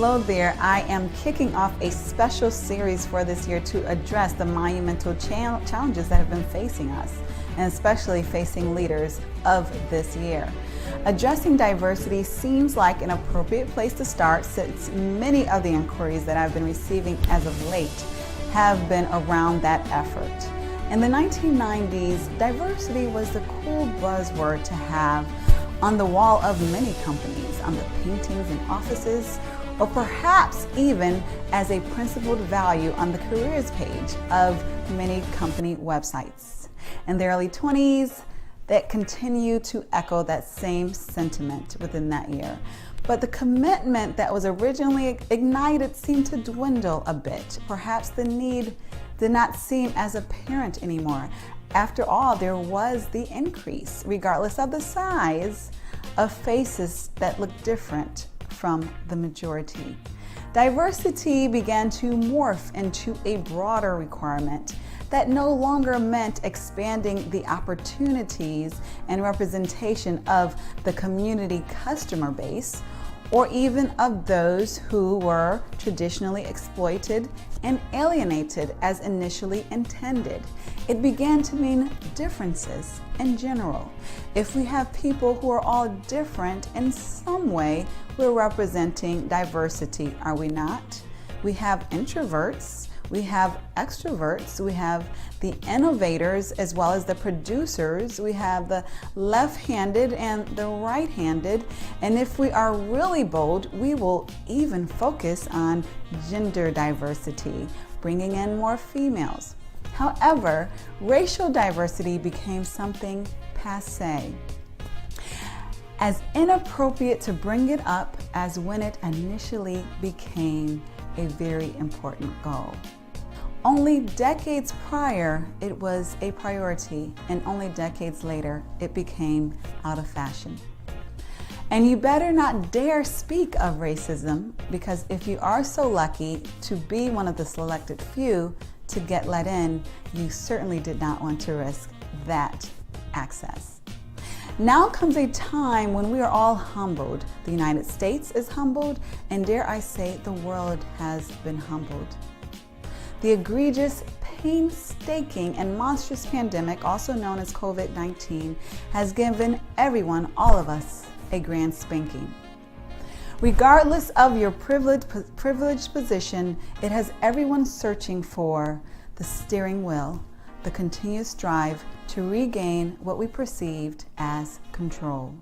Hello there. I am kicking off a special series for this year to address the monumental challenges that have been facing us, and especially facing leaders of this year. Addressing diversity seems like an appropriate place to start, since many of the inquiries that I've been receiving as of late have been around that effort. In the 1990s, diversity was the cool buzzword to have on the wall of many companies, on the paintings in offices, or perhaps even as a principled value on the careers page of many company websites. In the early 20s, that continue to echo that same sentiment within that year. But the commitment that was originally ignited seemed to dwindle a bit. Perhaps the need did not seem as apparent anymore. After all, there was the increase, regardless of the size, of faces that looked different from the majority. Diversity began to morph into a broader requirement that no longer meant expanding the opportunities and representation of the community customer base, or even of those who were traditionally exploited and alienated as initially intended. It began to mean differences in general. If we have people who are all different in some way, we're representing diversity, are we not? We have introverts, we have extroverts, we have the innovators as well as the producers, we have the left-handed and the right-handed, and if we are really bold, we will even focus on gender diversity, bringing in more females. However, racial diversity became something passé, as inappropriate to bring it up as when it initially became a very important goal. Only decades prior, it was a priority, and only decades later, it became out of fashion. And you better not dare speak of racism, because if you are so lucky to be one of the selected few to get let in, you certainly did not want to risk that access. Now comes a time when we are all humbled. The United States is humbled, and dare I say, the world has been humbled. The egregious, painstaking, and monstrous pandemic, also known as COVID-19, has given everyone, all of us, a grand spanking. Regardless of your privileged position, it has everyone searching for the steering wheel, the continuous drive to regain what we perceived as control.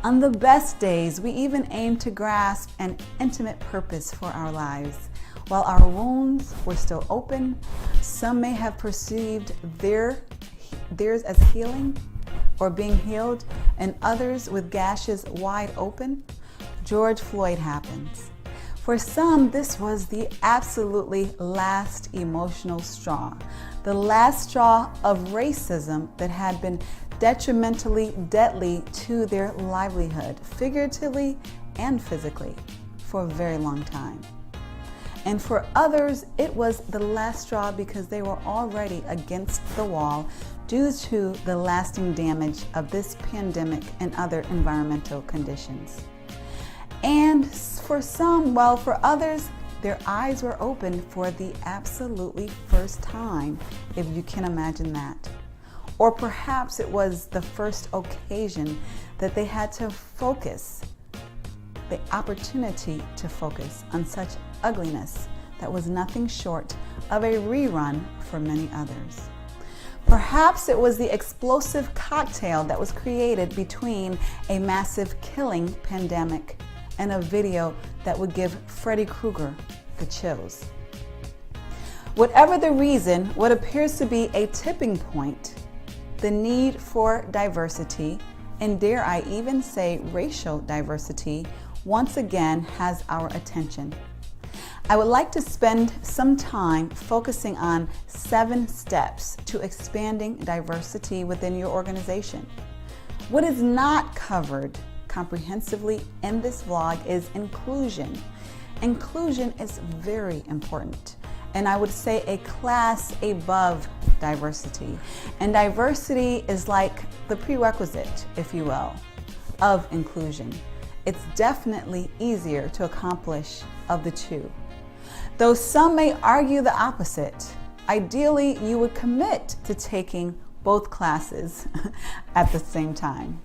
On the best days, we even aim to grasp an intimate purpose for our lives. While our wounds were still open, some may have perceived theirs as healing or being healed, and others with gashes wide open. George Floyd happens. For some, this was the absolutely last emotional straw, the last straw of racism that had been detrimentally deadly to their livelihood, figuratively and physically, for a very long time. And for others, it was the last straw because they were already against the wall due to the lasting damage of this pandemic and other environmental conditions. And for some, well, for others, their eyes were opened for the absolutely first time, if you can imagine that. Or perhaps it was the first occasion that they had to focus, the opportunity to focus on such ugliness that was nothing short of a rerun for many others. Perhaps it was the explosive cocktail that was created between a massive killing pandemic and a video that would give Freddy Krueger the chills. Whatever the reason, what appears to be a tipping point, the need for diversity, and dare I even say racial diversity, once again has our attention. I would like to spend some time focusing on 7 steps to expanding diversity within your organization. What is not covered comprehensively in this vlog is inclusion. Inclusion is very important, and I would say a class above diversity. And diversity is like the prerequisite, if you will, of inclusion. it's definitely easier to accomplish of the two. Though some may argue the opposite, ideally you would commit to taking both classes at the same time.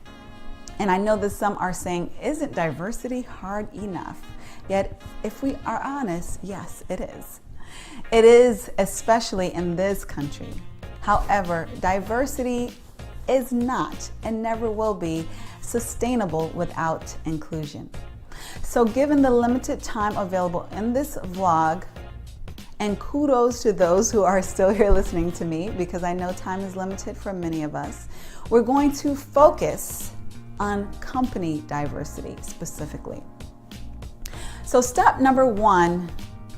And I know that some are saying, isn't diversity hard enough? Yet, if we are honest, yes, it is. It is, especially in this country. However, diversity is not and never will be sustainable without inclusion. So given the limited time available in this vlog, and kudos to those who are still here listening to me, because I know time is limited for many of us, we're going to focus on company diversity specifically. So step number one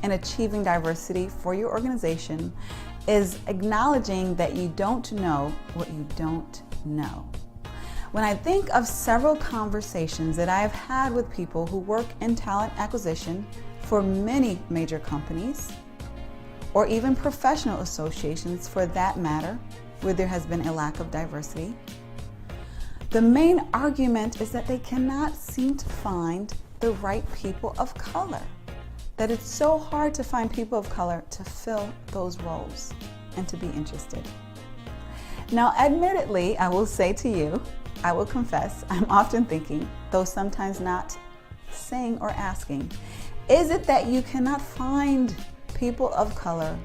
in achieving diversity for your organization is acknowledging that you don't know what you don't know. When I think of several conversations that I have had with people who work in talent acquisition for many major companies, or even professional associations for that matter, where there has been a lack of diversity, the main argument is that they cannot seem to find the right people of color. That it's so hard to find people of color to fill those roles and to be interested. Now, admittedly, I will say to you, I will confess, I'm often thinking, though sometimes not saying or asking, is it that you cannot find people of color,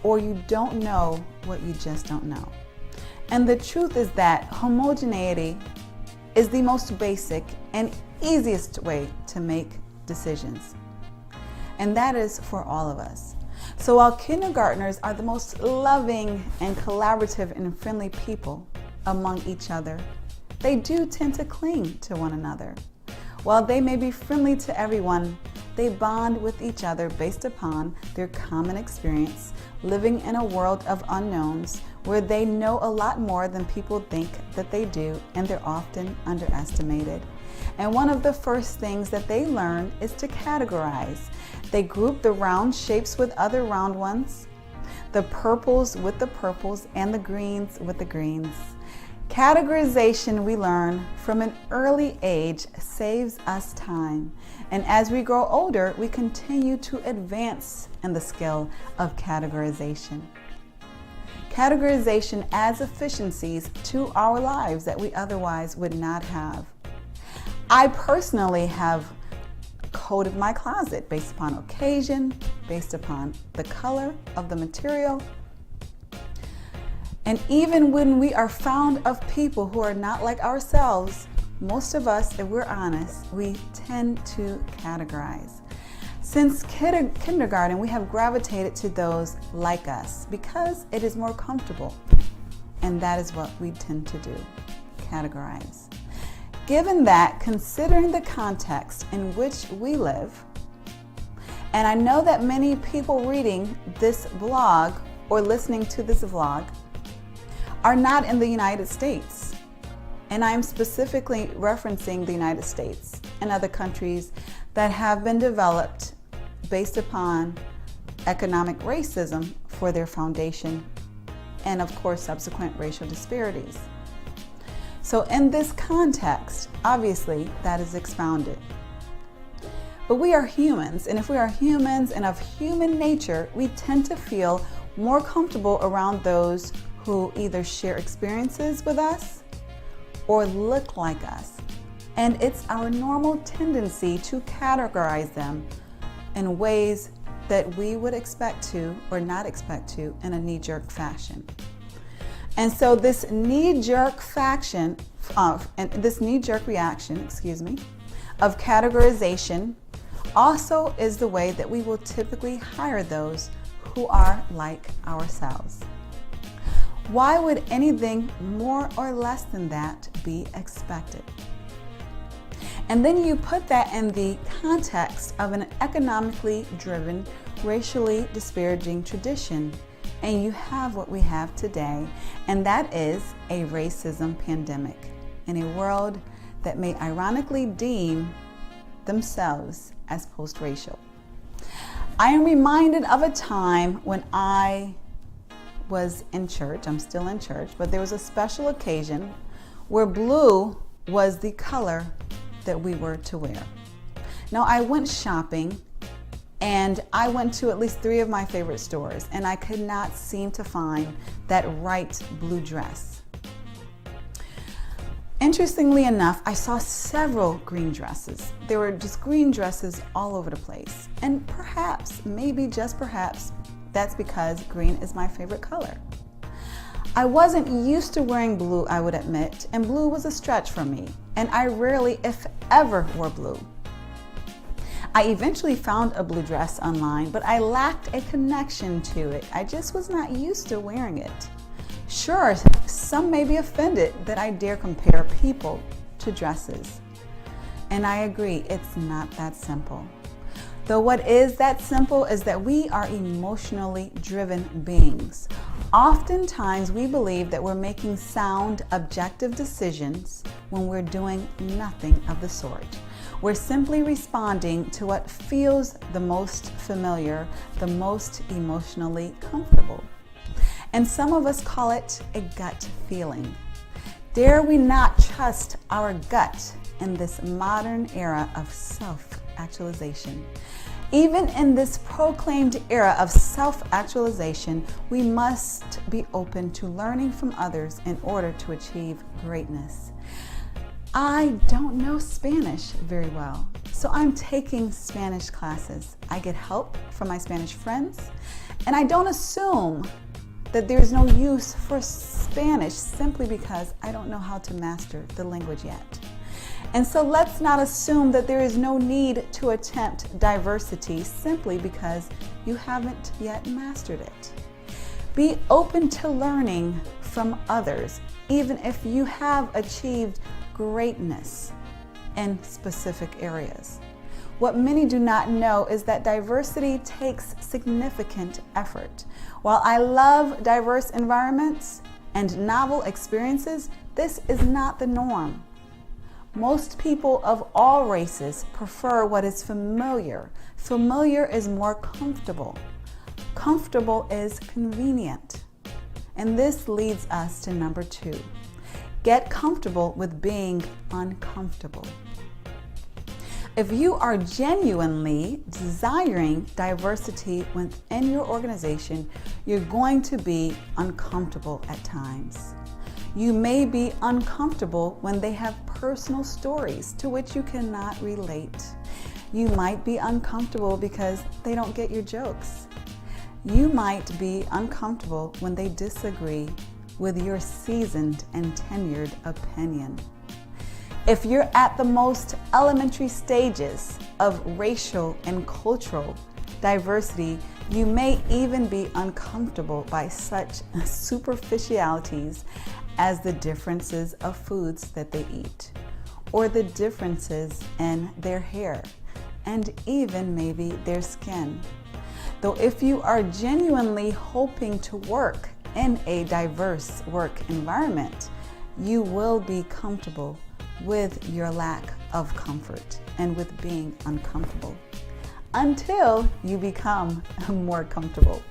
or you don't know what you just don't know? And the truth is that homogeneity is the most basic and easiest way to make decisions. And that is for all of us. So while kindergartners are the most loving and collaborative and friendly people among each other, they do tend to cling to one another. While they may be friendly to everyone, they bond with each other based upon their common experience living in a world of unknowns where they know a lot more than people think that they do, and they're often underestimated. And one of the first things that they learn is to categorize. They group the round shapes with other round ones, the purples with the purples, and the greens with the greens. Categorization, we learn from an early age, saves us time. And as we grow older, we continue to advance in the skill of categorization. Categorization adds efficiencies to our lives that we otherwise would not have. I personally have coded my closet based upon occasion, based upon the color of the material. And even when we are found of people who are not like ourselves, most of us, if we're honest, we tend to categorize. Since kindergarten, we have gravitated to those like us because it is more comfortable. And that is what we tend to do, categorize. Given that, considering the context in which we live, and I know that many people reading this blog or listening to this vlog are not in the United States. And I'm specifically referencing the United States and other countries that have been developed based upon economic racism for their foundation, and of course subsequent racial disparities. So in this context, obviously that is expounded. But we are humans, and if we are humans and of human nature, we tend to feel more comfortable around those who either share experiences with us or look like us. And it's our normal tendency to categorize them in ways that we would expect to or not expect to in a knee-jerk fashion. And so this knee-jerk reaction, of categorization also is the way that we will typically hire those who are like ourselves. Why would anything more or less than that be expected? And then you put that in the context of an economically driven, racially disparaging tradition, and you have what we have today, and that is a racism pandemic in a world that may ironically deem themselves as post-racial. I am reminded of a time when I was in church. I'm still in church, but there was a special occasion where blue was the color that we were to wear. Now, I went shopping and I went to at least 3 of my favorite stores, and I could not seem to find that right blue dress. Interestingly enough, I saw several green dresses. There were just green dresses all over the place. And perhaps, maybe just perhaps, that's because green is my favorite color. I wasn't used to wearing blue, I would admit, and blue was a stretch for me, and I rarely, if ever, wore blue. I eventually found a blue dress online, but I lacked a connection to it. I just was not used to wearing it. Sure, some may be offended that I dare compare people to dresses. And I agree, it's not that simple. Though what is that simple is that we are emotionally driven beings. Oftentimes we believe that we're making sound, objective decisions when we're doing nothing of the sort. We're simply responding to what feels the most familiar, the most emotionally comfortable. And some of us call it a gut feeling. Dare we not trust our gut in this modern era of self-actualization? Even in this proclaimed era of self-actualization, we must be open to learning from others in order to achieve greatness. I don't know Spanish very well, so I'm taking Spanish classes. I get help from my Spanish friends, and I don't assume that there's no use for Spanish simply because I don't know how to master the language yet. And so let's not assume that there is no need to attempt diversity simply because you haven't yet mastered it. Be open to learning from others, even if you have achieved greatness in specific areas. What many do not know is that diversity takes significant effort. While I love diverse environments and novel experiences, this is not the norm. Most people of all races prefer what is familiar. Familiar is more comfortable. Comfortable is convenient. And this leads us to number 2. Get comfortable with being uncomfortable. If you are genuinely desiring diversity within your organization, you're going to be uncomfortable at times. You may be uncomfortable when they have personal stories to which you cannot relate. You might be uncomfortable because they don't get your jokes. You might be uncomfortable when they disagree with your seasoned and tenured opinion. If you're at the most elementary stages of racial and cultural diversity, you may even be uncomfortable by such superficialities as the differences of foods that they eat, or the differences in their hair, and even maybe their skin. Though if you are genuinely hoping to work in a diverse work environment, you will be comfortable with your lack of comfort and with being uncomfortable until you become more comfortable.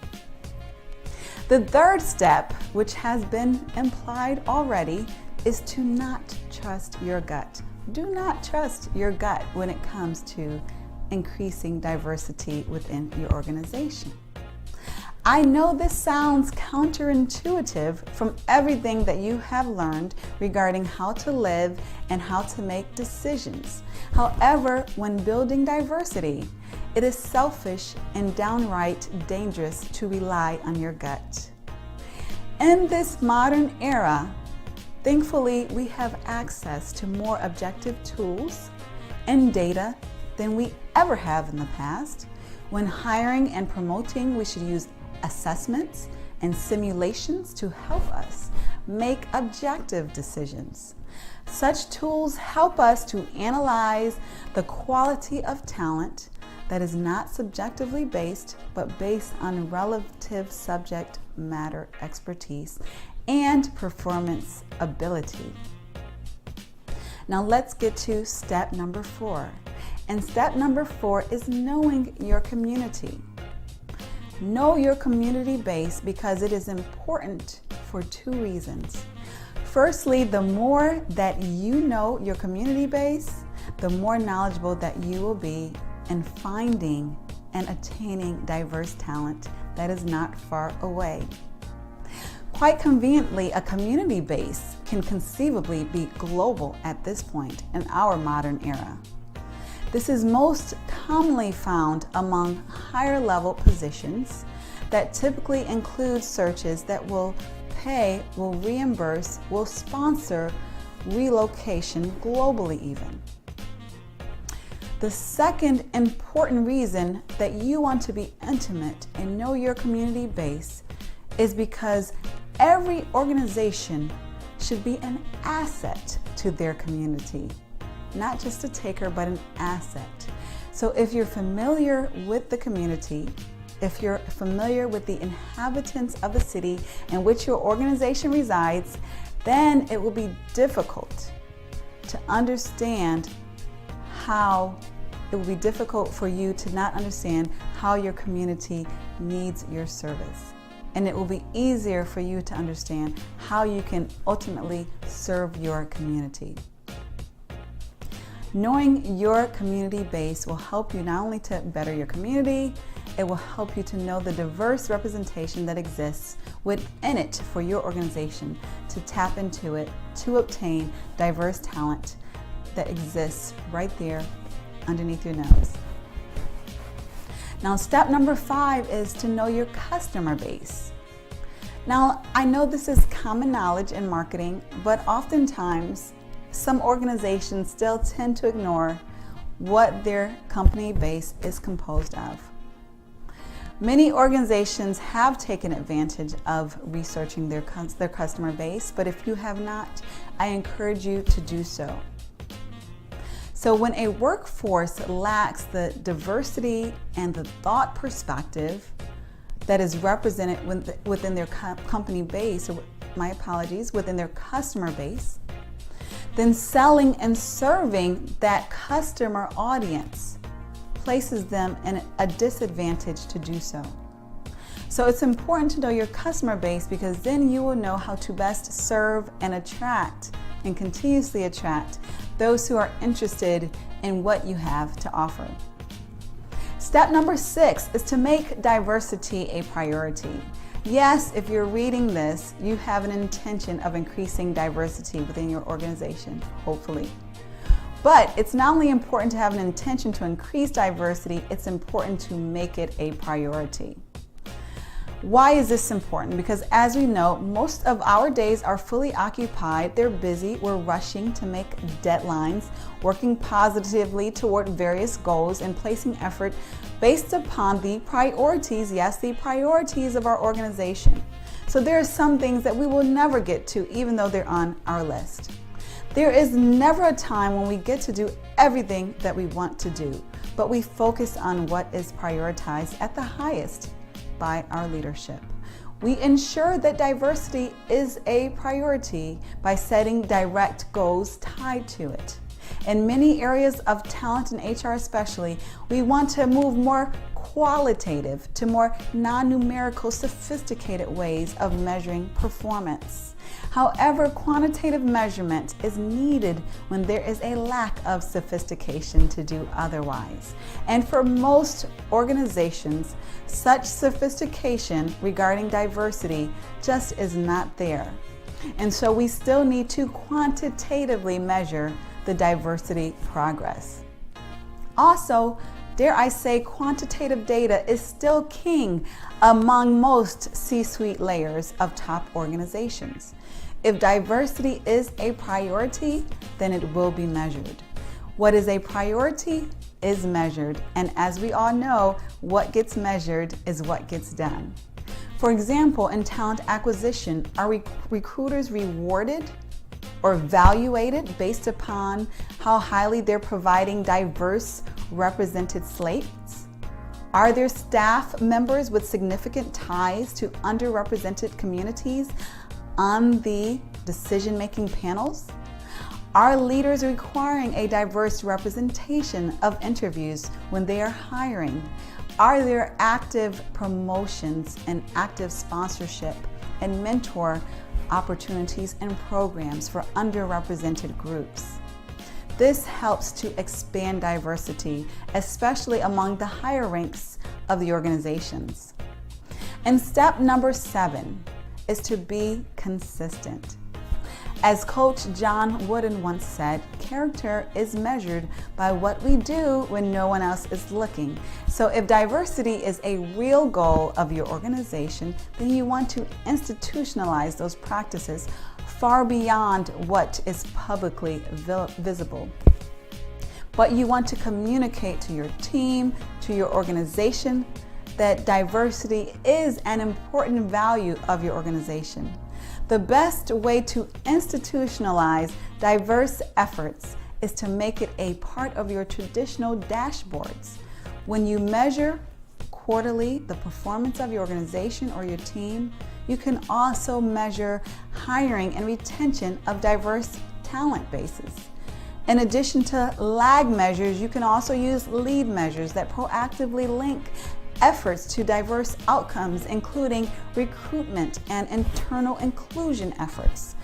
The third step, which has been implied already, is to not trust your gut. Do not trust your gut when it comes to increasing diversity within your organization. I know this sounds counterintuitive from everything that you have learned regarding how to live and how to make decisions. However, when building diversity, it is selfish and downright dangerous to rely on your gut. In this modern era, thankfully, we have access to more objective tools and data than we ever have in the past. When hiring and promoting, we should use assessments and simulations to help us make objective decisions. Such tools help us to analyze the quality of talent that is not subjectively based, but based on relative subject matter expertise and performance ability. Now let's get to step number 4. And step number 4 is knowing your community. Know your community base because it is important for 2 reasons. Firstly, the more that you know your community base, the more knowledgeable that you will be in finding and attaining diverse talent that is not far away. Quite conveniently, a community base can conceivably be global at this point in our modern era. This is most commonly found among higher level positions that typically include searches that will pay, will reimburse, will sponsor relocation globally even. The second important reason that you want to be intimate and know your community base is because every organization should be an asset to their community. Not just a taker, but an asset. So if you're familiar with the community, if you're familiar with the inhabitants of the city in which your organization resides, then it will be difficult to understand it will be difficult for you to not understand how your community needs your service. And it will be easier for you to understand how you can ultimately serve your community. Knowing your community base will help you not only to better your community, it will help you to know the diverse representation that exists within it for your organization, to tap into it, to obtain diverse talent that exists right there underneath your nose. Now, step number 5 is to know your customer base. Now, I know this is common knowledge in marketing, but oftentimes some organizations still tend to ignore what their company base is composed of. Many organizations have taken advantage of researching their customer base, but if you have not, I encourage you to do so. So when a workforce lacks the diversity and the thought perspective that is represented within their company base, or within their customer base, then selling and serving that customer audience places them in a disadvantage to do so. So it's important to know your customer base, because then you will know how to best serve and attract and continuously attract those who are interested in what you have to offer. Step number 6 is to make diversity a priority. Yes, if you're reading this, you have an intention of increasing diversity within your organization, hopefully. But it's not only important to have an intention to increase diversity, it's important to make it a priority. Why is this important? Because as we know, most of our days are fully occupied. They're busy. We're rushing to make deadlines, working positively toward various goals, and placing effort based upon the priorities, yes, the priorities of our organization. So there are some things that we will never get to, even though they're on our list. There is never a time when we get to do everything that we want to do, but we focus on what is prioritized at the highest by our leadership. We ensure that diversity is a priority by setting direct goals tied to it. In many areas of talent and HR especially, we want to move more qualitative to more non-numerical, sophisticated ways of measuring performance. However, quantitative measurement is needed when there is a lack of sophistication to do otherwise. And for most organizations, such sophistication regarding diversity just is not there. And so we still need to quantitatively measure the diversity progress. Also, dare I say, quantitative data is still king among most C-suite layers of top organizations. If diversity is a priority, then it will be measured. What is a priority is measured, and as we all know, what gets measured is what gets done. For example, in talent acquisition, are recruiters rewarded or evaluated based upon how highly they're providing diverse represented slates? Are there staff members with significant ties to underrepresented communities on the decision-making panels? Are leaders requiring a diverse representation of interviews when they are hiring? Are there active promotions and active sponsorship and mentor opportunities and programs for underrepresented groups? This helps to expand diversity, especially among the higher ranks of the organizations. And step number 7 is to be consistent. As Coach John Wooden once said, character is measured by what we do when no one else is looking. So if diversity is a real goal of your organization, then you want to institutionalize those practices far beyond what is publicly visible. But you want to communicate to your team, to your organization, that diversity is an important value of your organization. The best way to institutionalize diverse efforts is to make it a part of your traditional dashboards. When you measure quarterly the performance of your organization or your team, you can also measure hiring and retention of diverse talent bases. In addition to lag measures, you can also use lead measures that proactively link efforts to diverse outcomes, including recruitment and internal inclusion efforts.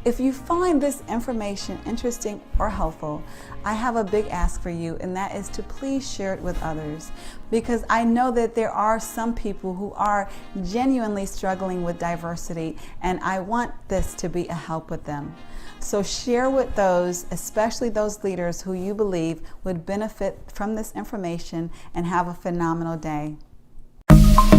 If you find this information interesting or helpful, I have a big ask for you, and that is to please share it with others, because I know that there are some people who are genuinely struggling with diversity, and I want this to be a help with them. So share with those, especially those leaders who you believe would benefit from this information, and have a phenomenal day.